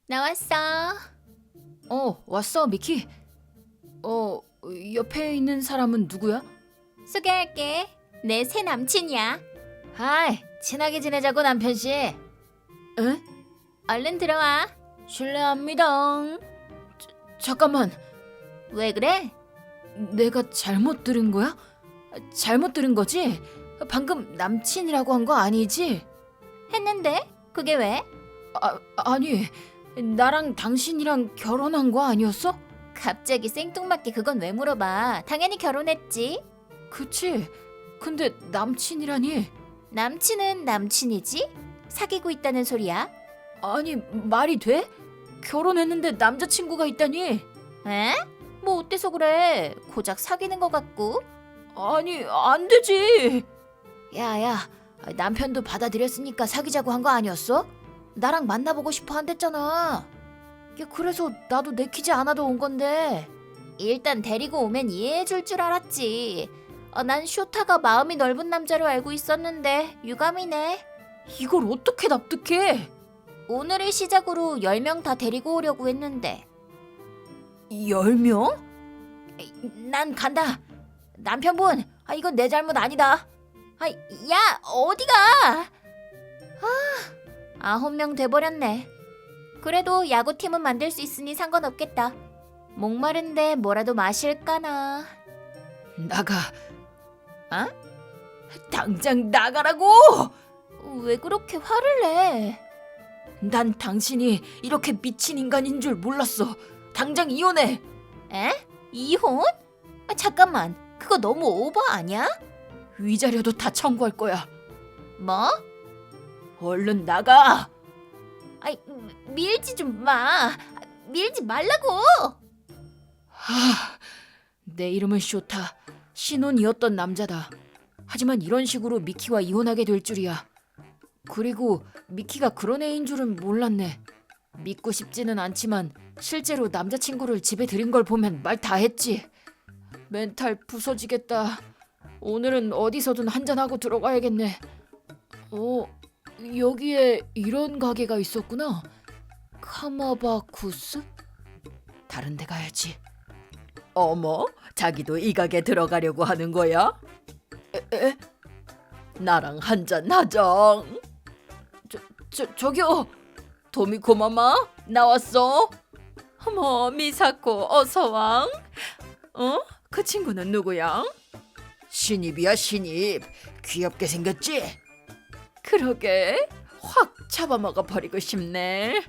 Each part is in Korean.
나왔어. 왔어, 미키. 옆에 있는 사람은 누구야? 소개할게. 내 새 남친이야. 하이, 친하게 지내자고 남편씨. 에? 얼른 들어와. 실례합니다. 잠깐만, 왜 그래? 내가 잘못 들은 거야? 잘못 들은 거지? 방금 남친이라고 한 거 아니지? 했는데? 그게 왜? 아니, 나랑 당신이랑 결혼한 거 아니었어? 갑자기 생뚱맞게 그건 왜 물어봐. 당연히 결혼했지. 그치? 근데 남친이라니? 남친은 남친이지? 사귀고 있다는 소리야? 아니, 말이 돼? 결혼했는데 남자친구가 있다니? 에? 뭐 어때서 그래? 고작 사귀는 것 같고. 아니, 안 되지. 야야, 남편도 받아들였으니까 사귀자고 한 거 아니었어? 나랑 만나보고 싶어 한댔잖아. 야, 그래서 나도 내키지 않아도 온 건데. 일단 데리고 오면 이해해줄 줄 알았지. 난 쇼타가 마음이 넓은 남자로 알고 있었는데 유감이네. 이걸 어떻게 납득해? 오늘을 시작으로 10명 다 데리고 오려고 했는데. 10명? 난 간다. 남편분, 이건 내 잘못 아니다. 야, 어디가? 9명 돼버렸네. 그래도 야구팀은 만들 수 있으니 상관없겠다. 목마른데 뭐라도 마실까나. 나가. 당장 나가라고! 왜 그렇게 화를 내? 난 당신이 이렇게 미친 인간인 줄 몰랐어. 당장 이혼해. 에? 이혼? 잠깐만, 그거 너무 오버 아니야? 위자료도 다 청구할 거야. 뭐? 얼른 나가. 밀지 좀 마. 밀지 말라고. 내 이름은 쇼타. 신혼이었던 남자다. 하지만 이런 식으로 미키와 이혼하게 될 줄이야. 그리고 미키가 그런 애인 줄은 몰랐네. 믿고 싶지는 않지만 실제로 남자친구를 집에 들인 걸 보면 말 다 했지. 멘탈 부서지겠다. 오늘은 어디서든 한잔하고 들어가야겠네. 여기에 이런 가게가 있었구나. 카마바쿠스? 다른 데 가야지. 어머, 자기도 이 가게 들어가려고 하는 거야? 에? 나랑 한잔 하자. 저기요. 도미코 마마 나왔어? 어머, 미사코 어서 와. 그 친구는 누구야? 신입이야, 신입. 귀엽게 생겼지? 그러게. 확 잡아먹어 버리고 싶네.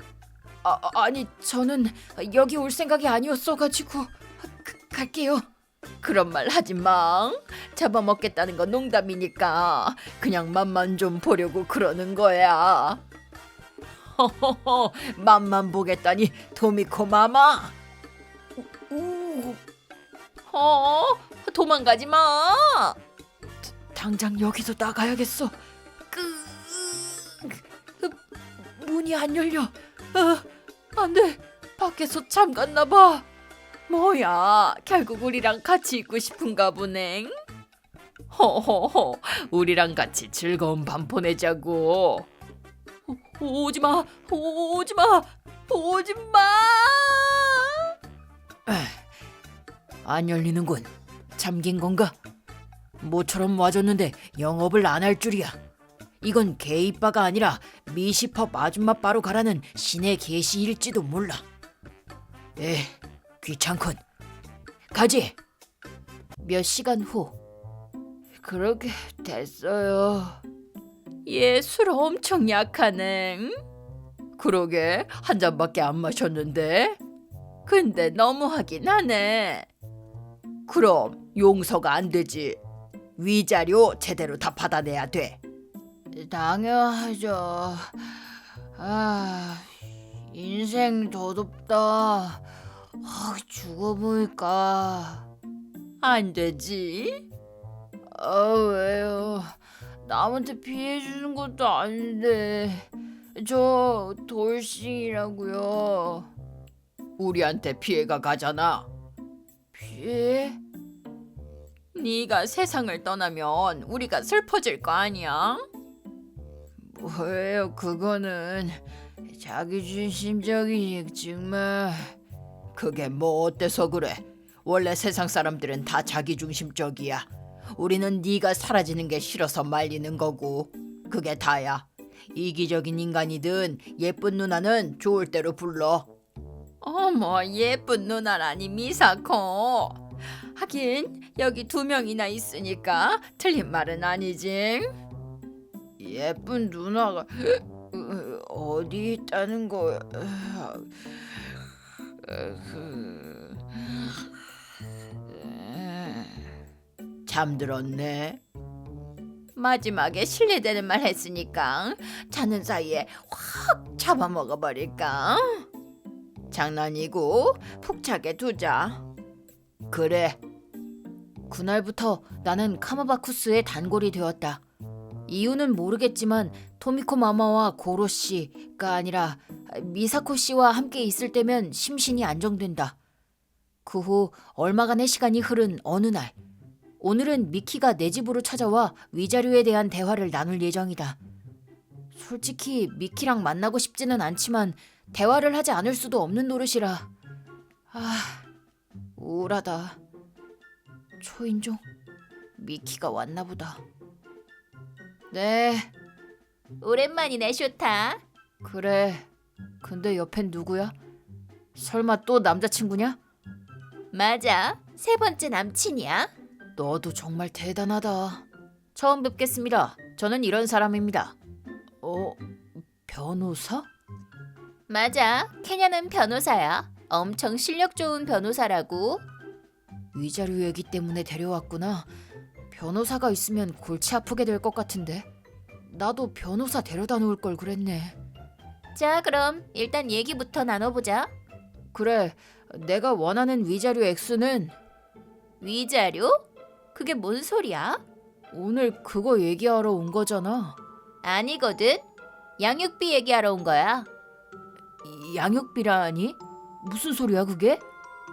아니, 저는 여기 올 생각이 아니었어가지고 갈게요. 그런 말 하지 마. 잡아먹겠다는 건 농담이니까 그냥 맛만 좀 보려고 그러는 거야. 허허허, 맛만 보겠다니 도미코 마마. 도망가지 마. 당장 여기서 나가야겠어. 문이 안 열려. 안 돼. 밖에서 잠갔나 봐. 뭐야, 결국 우리랑 같이 있고 싶은가 보네. 허허허, 우리랑 같이 즐거운 밤 보내자고. 오지마, 오지마, 오지마. 안 열리는군. 잠긴 건가? 모처럼 와줬는데 영업을 안 할 줄이야. 이건 게이바가 아니라 미시펍 아줌마 바로 가라는 신의 계시일지도 몰라. 귀찮군. 가지. 몇 시간 후. 그렇게 됐어요. 얘 술 엄청 약하네. 그러게, 한 잔밖에 안 마셨는데. 근데 너무하긴 하네. 그럼 용서가 안 되지. 위자료 제대로 다 받아내야 돼. 당연하죠. 인생 더덥다. 죽어보니까. 안 되지. 왜요? 남한테 피해 주는 것도 아닌데. 저 돌싱이라고요. 우리한테 피해가 가잖아. 피해? 네가 세상을 떠나면 우리가 슬퍼질 거 아니야? 뭐예요, 그거는. 자기중심적이니 정말. 그게 뭐 어때서 그래? 원래 세상 사람들은 다 자기중심적이야. 우리는 네가 사라지는 게 싫어서 말리는 거고. 그게 다야. 이기적인 인간이든 예쁜 누나는 좋을 대로 불러. 어머, 예쁜 누나라니 미사코. 하긴 여기 2명이나 있으니까 틀린 말은 아니지. 예쁜 누나가 어디 있다는 거야? 잠들었네. 마지막에 실례되는 말 했으니까 자는 사이에 확 잡아먹어 버릴까? 장난이고 푹 자게 두자. 그래. 그날부터 나는 카마바쿠스의 단골이 되었다. 이유는 모르겠지만 토미코 마마와 고로 씨가 아니라 미사코 씨와 함께 있을 때면 심신이 안정된다. 그 후 얼마간의 시간이 흐른 어느 날, 오늘은 미키가 내 집으로 찾아와 위자료에 대한 대화를 나눌 예정이다. 솔직히 미키랑 만나고 싶지는 않지만 대화를 하지 않을 수도 없는 노릇이라. 우울하다. 초인종? 미키가 왔나 보다. 네. 오랜만이네, 쇼타. 그래. 근데 옆엔 누구야? 설마 또 남자친구냐? 맞아. 3번째 남친이야. 너도 정말 대단하다. 처음 뵙겠습니다. 저는 이런 사람입니다. 변호사? 맞아. 케냐는 변호사야. 엄청 실력 좋은 변호사라고. 위자료 얘기 때문에 데려왔구나. 변호사가 있으면 골치 아프게 될 것 같은데. 나도 변호사 데려다 놓을 걸 그랬네. 자, 그럼 일단 얘기부터 나눠보자. 그래, 내가 원하는 위자료 액수는. 위자료? 그게 뭔 소리야? 오늘 그거 얘기하러 온 거잖아. 아니거든. 양육비 얘기하러 온 거야. 양육비라니? 무슨 소리야 그게?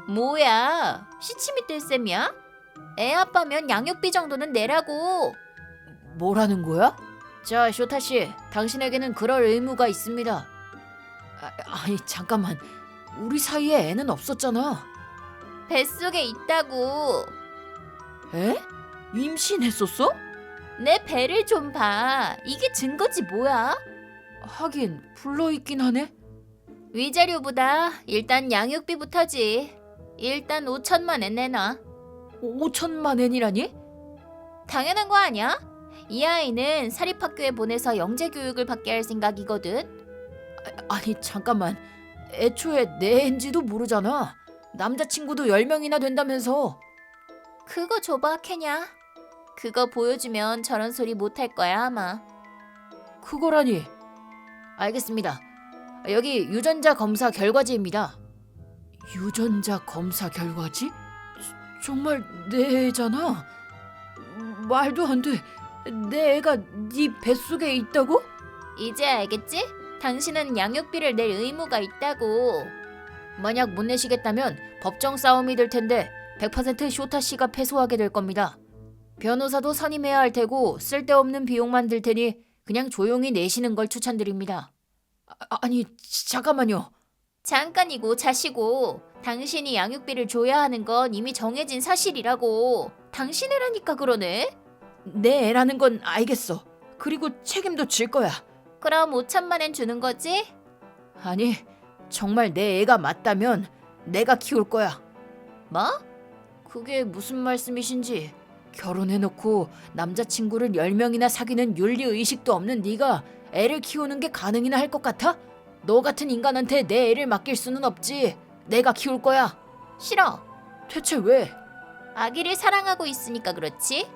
뭐야? 시침이 뜰 셈이야? 애 아빠면 양육비 정도는 내라고. 뭐라는 거야? 자, 쇼타 씨, 당신에게는 그럴 의무가 있습니다. 아니 잠깐만, 우리 사이에 애는 없었잖아. 뱃속에 있다고. 에? 임신했었어? 내 배를 좀 봐. 이게 증거지 뭐야? 하긴 불러있긴 하네. 위자료보다 일단 양육비부터지. 일단 5천만 엔 내놔. 5천만 엔이라니? 당연한 거 아니야? 이 아이는 사립학교에 보내서 영재 교육을 받게 할 생각이거든. 아니 잠깐만, 애초에 내 애인지도 모르잖아. 남자친구도 10명이나 된다면서. 그거 줘봐, 케냐. 그거 보여주면 저런 소리 못할 거야 아마. 그거라니. 알겠습니다. 여기 유전자 검사 결과지입니다. 유전자 검사 결과지? 정말 내 애잖아. 말도 안 돼. 내 애가 네 뱃속에 있다고? 이제 알겠지? 당신은 양육비를 낼 의무가 있다고. 만약 못 내시겠다면 법정 싸움이 될 텐데 100% 쇼타 씨가 패소하게 될 겁니다. 변호사도 선임해야 할 테고 쓸데없는 비용만 들 테니 그냥 조용히 내시는 걸 추천드립니다. 아니 잠깐만요. 잠깐이고 자시고. 당신이 양육비를 줘야 하는 건 이미 정해진 사실이라고. 당신애라니까 그러네. 내 애라는 건 알겠어. 그리고 책임도 질 거야. 그럼 5천만 엔 주는 거지? 아니, 정말 내 애가 맞다면 내가 키울 거야. 뭐? 그게 무슨 말씀이신지. 결혼해놓고 남자친구를 10명이나 사귀는 윤리의식도 없는 네가 애를 키우는 게 가능이나 할 것 같아? 너 같은 인간한테 내 애를 맡길 수는 없지. 내가 키울 거야. 싫어. 대체 왜? 아기를 사랑하고 있으니까 그렇지?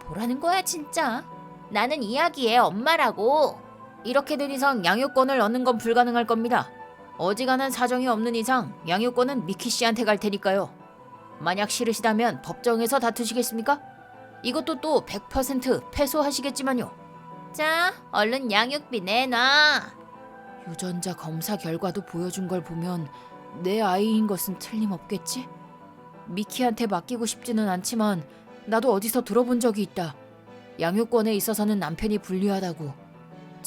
뭐라는 거야 진짜. 나는 이 아기의 엄마라고. 이렇게 된 이상 양육권을 얻는 건 불가능할 겁니다. 어지간한 사정이 없는 이상 양육권은 미키 씨한테 갈 테니까요. 만약 싫으시다면 법정에서 다투시겠습니까? 이것도 또 100% 패소하시겠지만요. 자, 얼른 양육비 내놔. 유전자 검사 결과도 보여준 걸 보면 내 아이인 것은 틀림없겠지? 미키한테 맡기고 싶지는 않지만 나도 어디서 들어본 적이 있다. 양육권에 있어서는 남편이 불리하다고.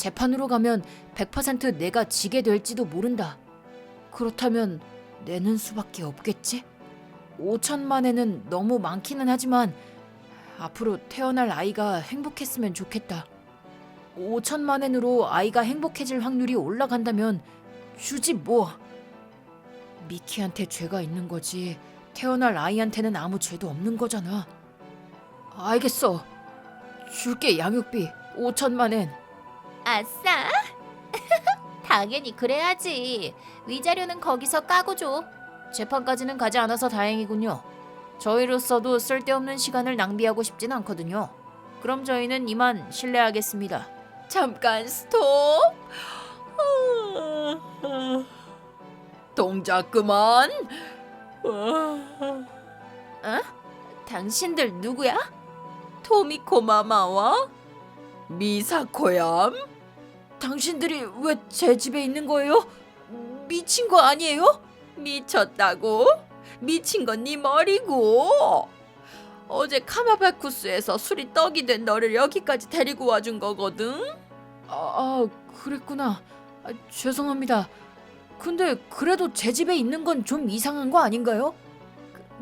재판으로 가면 100% 내가 지게 될지도 모른다. 그렇다면 내는 수밖에 없겠지? 5천만 엔은 너무 많기는 하지만 앞으로 태어날 아이가 행복했으면 좋겠다. 5천만 엔으로 아이가 행복해질 확률이 올라간다면 주지 뭐. 미키한테 죄가 있는 거지 태어날 아이한테는 아무 죄도 없는 거잖아. 알겠어. 줄게 양육비 5천만 엔. 아싸! 당연히 그래야지. 위자료는 거기서 까고 줘. 재판까지는 가지 않아서 다행이군요. 저희로서도 쓸데없는 시간을 낭비하고 싶진 않거든요. 그럼 저희는 이만 실례하겠습니다. 잠깐 스톱. 동작 그만. 당신들 누구야? 토미코 마마와 미사코얌? 당신들이 왜 제 집에 있는 거예요? 미친 거 아니에요? 미쳤다고? 미친 건 네 머리고. 어제 카마바쿠스에서 술이 떡이 된 너를 여기까지 데리고 와준 거거든. 그랬구나. 죄송합니다. 근데 그래도 제 집에 있는 건 좀 이상한 거 아닌가요?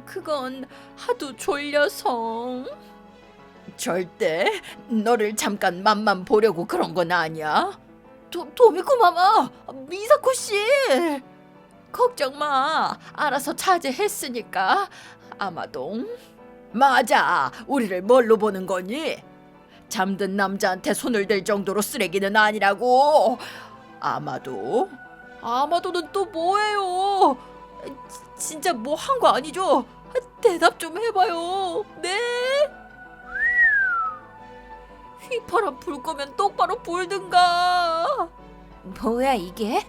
그건 하도 졸려서. 절대 너를 잠깐 맛만 보려고 그런 건 아니야. 도미코 마마, 미사코 씨. 걱정 마. 알아서 차지했으니까. 아마도. 맞아. 우리를 뭘로 보는 거니? 잠든 남자한테 손을 댈 정도로 쓰레기는 아니라고. 아마도. 아마도는 또 뭐예요? 진짜 뭐 한 거 아니죠? 대답 좀 해봐요. 네? 휘파람 불 거면 똑바로 불든가. 뭐야 이게?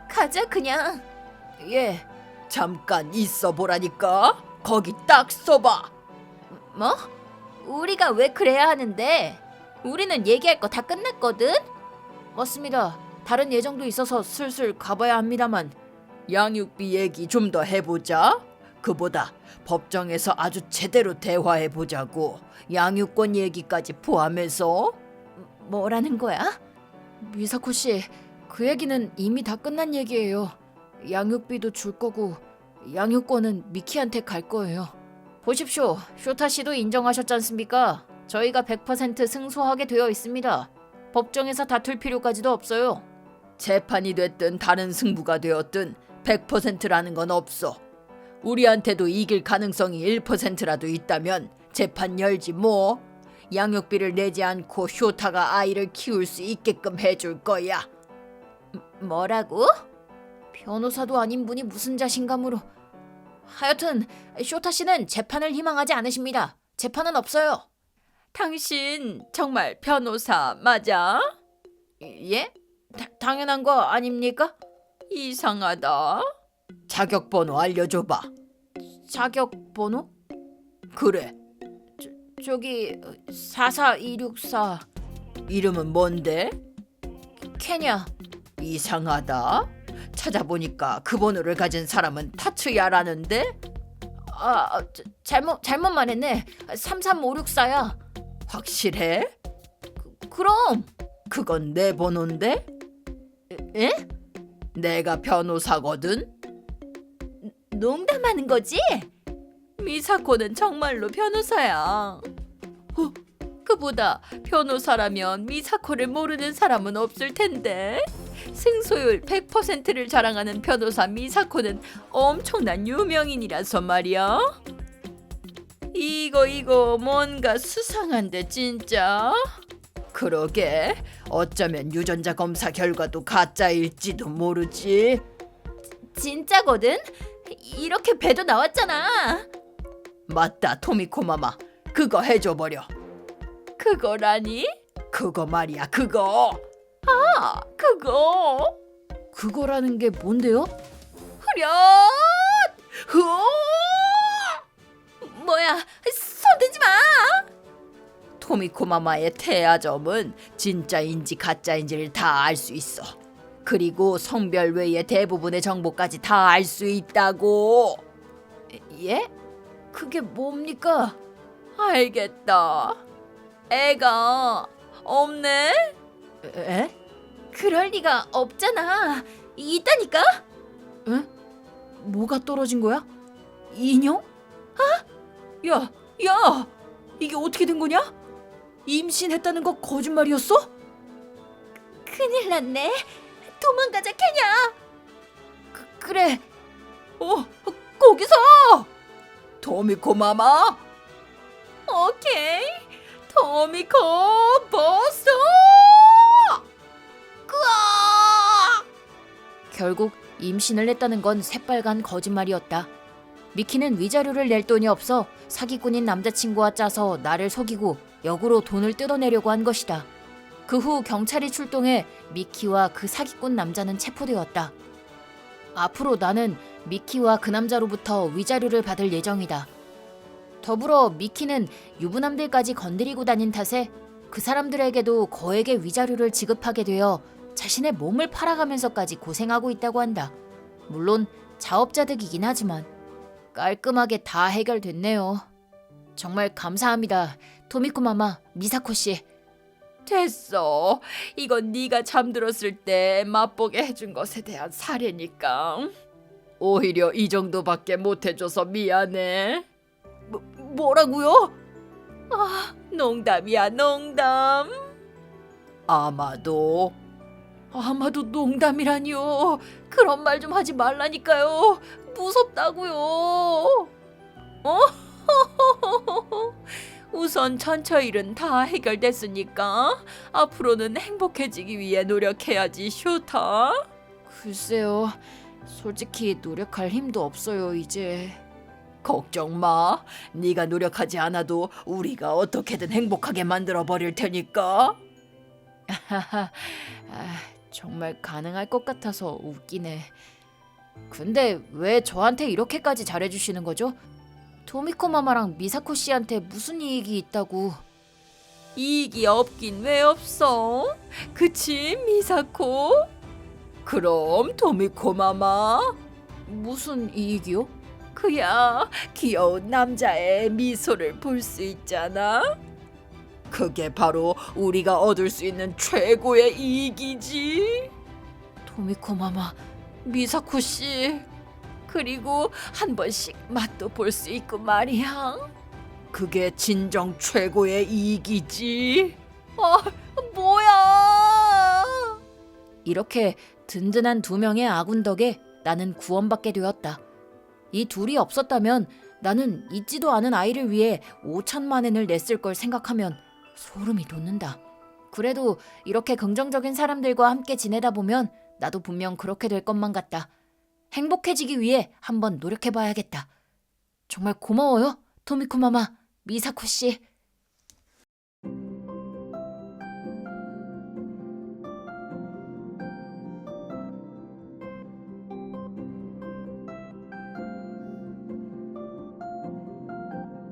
가자 그냥. 예, 잠깐 있어 보라니까. 거기 딱 서봐. 뭐? 우리가 왜 그래야 하는데? 우리는 얘기할 거 다 끝냈거든? 맞습니다. 다른 예정도 있어서 슬슬 가봐야 합니다만. 양육비 얘기 좀 더 해보자. 그보다 법정에서 아주 제대로 대화해보자고. 양육권 얘기까지 포함해서. 뭐라는 거야? 미사코 씨, 그 얘기는 이미 다 끝난 얘기예요. 양육비도 줄 거고 양육권은 미키한테 갈 거예요. 보십시오. 쇼타 씨도 인정하셨지 않습니까? 저희가 100% 승소하게 되어 있습니다. 법정에서 다툴 필요까지도 없어요. 재판이 됐든 다른 승부가 되었든 100%라는 건 없어. 우리한테도 이길 가능성이 1%라도 있다면 재판 열지 뭐. 양육비를 내지 않고 쇼타가 아이를 키울 수 있게끔 해줄 거야. 뭐라고? 변호사도 아닌 분이 무슨 자신감으로. 하여튼 쇼타 씨는 재판을 희망하지 않으십니다. 재판은 없어요. 당신 정말 변호사 맞아? 예? 당연한 거 아닙니까? 이상하다. 자격 번호 알려줘봐. 자격 번호? 그래. 저기 44264. 이름은 뭔데? 케냐. 이상하다. 찾아보니까 그 번호를 가진 사람은 타츠야라는데? 잘못 말했네. 33564야. 확실해? 그럼. 그건 내 번호인데? 에? 내가 변호사거든? 농담하는 거지? 미사코는 정말로 변호사야. 그보다 변호사라면 미사코를 모르는 사람은 없을 텐데. 승소율 100%를 자랑하는 변호사 미사코는 엄청난 유명인이라서 말이야. 이거 뭔가 수상한데 진짜. 그러게. 어쩌면 유전자 검사 결과도 가짜일지도 모르지. 진짜거든? 이렇게 배도 나왔잖아. 맞다, 토미코 마마. 그거 해줘버려. 그거라니? 그거 말이야, 그거. 그거. 그거라는 게 뭔데요? 후련! 뭐야, 손대지 마! 토미코 마마의 태아점은 진짜인지 가짜인지를 다 알 수 있어. 그리고 성별 외의 대부분의 정보까지 다 알 수 있다고. 예? 그게 뭡니까? 알겠다. 애가 없네? 에? 그럴 리가 없잖아. 있다니까? 응? 뭐가 떨어진 거야? 인형? 야, 야! 이게 어떻게 된 거냐? 임신했다는 거 거짓말이었어? 큰일 났네. 도망가자, 케냐. 그래. 거기서! 토미코 마마! 오케이. 토미코 버스. 결국 임신을 했다는 건 새빨간 거짓말이었다. 미키는 위자료를 낼 돈이 없어 사기꾼인 남자친구와 짜서 나를 속이고 역으로 돈을 뜯어내려고 한 것이다. 그 후 경찰이 출동해 미키와 그 사기꾼 남자는 체포되었다. 앞으로 나는 미키와 그 남자로부터 위자료를 받을 예정이다. 더불어 미키는 유부남들까지 건드리고 다닌 탓에 그 사람들에게도 거액의 위자료를 지급하게 되어 자신의 몸을 팔아가면서까지 고생하고 있다고 한다. 물론 자업자득이긴 하지만 깔끔하게 다 해결됐네요. 정말 감사합니다. 토미코 마마, 미사코 씨. 됐어. 이건 네가 잠들었을 때 맛보게 해준 것에 대한 사례니까. 오히려 이 정도밖에 못 해줘서 미안해. 뭐라고요? 농담이야, 농담. 아마도 농담이라니요. 그런 말 좀 하지 말라니까요. 무섭다고요. 우선 전처 일은 다 해결됐으니까 앞으로는 행복해지기 위해 노력해야지, 슈타. 글쎄요. 솔직히 노력할 힘도 없어요, 이제. 걱정 마. 네가 노력하지 않아도 우리가 어떻게든 행복하게 만들어 버릴 테니까. 정말 가능할 것 같아서 웃기네. 근데 왜 저한테 이렇게까지 잘해주시는 거죠? 토미코 마마랑 미사코 씨한테 무슨 이익이 있다고? 이익이 없긴 왜 없어? 그치, 미사코? 그럼 토미코 마마. 무슨 이익이요? 그야 귀여운 남자의 미소를 볼 수 있잖아. 그게 바로 우리가 얻을 수 있는 최고의 이익이지. 토미코 마마, 미사코 씨. 그리고 한 번씩 맛도 볼 수 있고 말이야. 그게 진정 최고의 이익이지. 뭐야? 이렇게 든든한 두 명의 아군 덕에 나는 구원받게 되었다. 이 둘이 없었다면 나는 있지도 않은 아이를 위해 5천만 엔을 냈을 걸 생각하면 소름이 돋는다. 그래도 이렇게 긍정적인 사람들과 함께 지내다 보면 나도 분명 그렇게 될 것만 같다. 행복해지기 위해 한번 노력해봐야겠다. 정말 고마워요, 토미코 마마, 미사코 씨.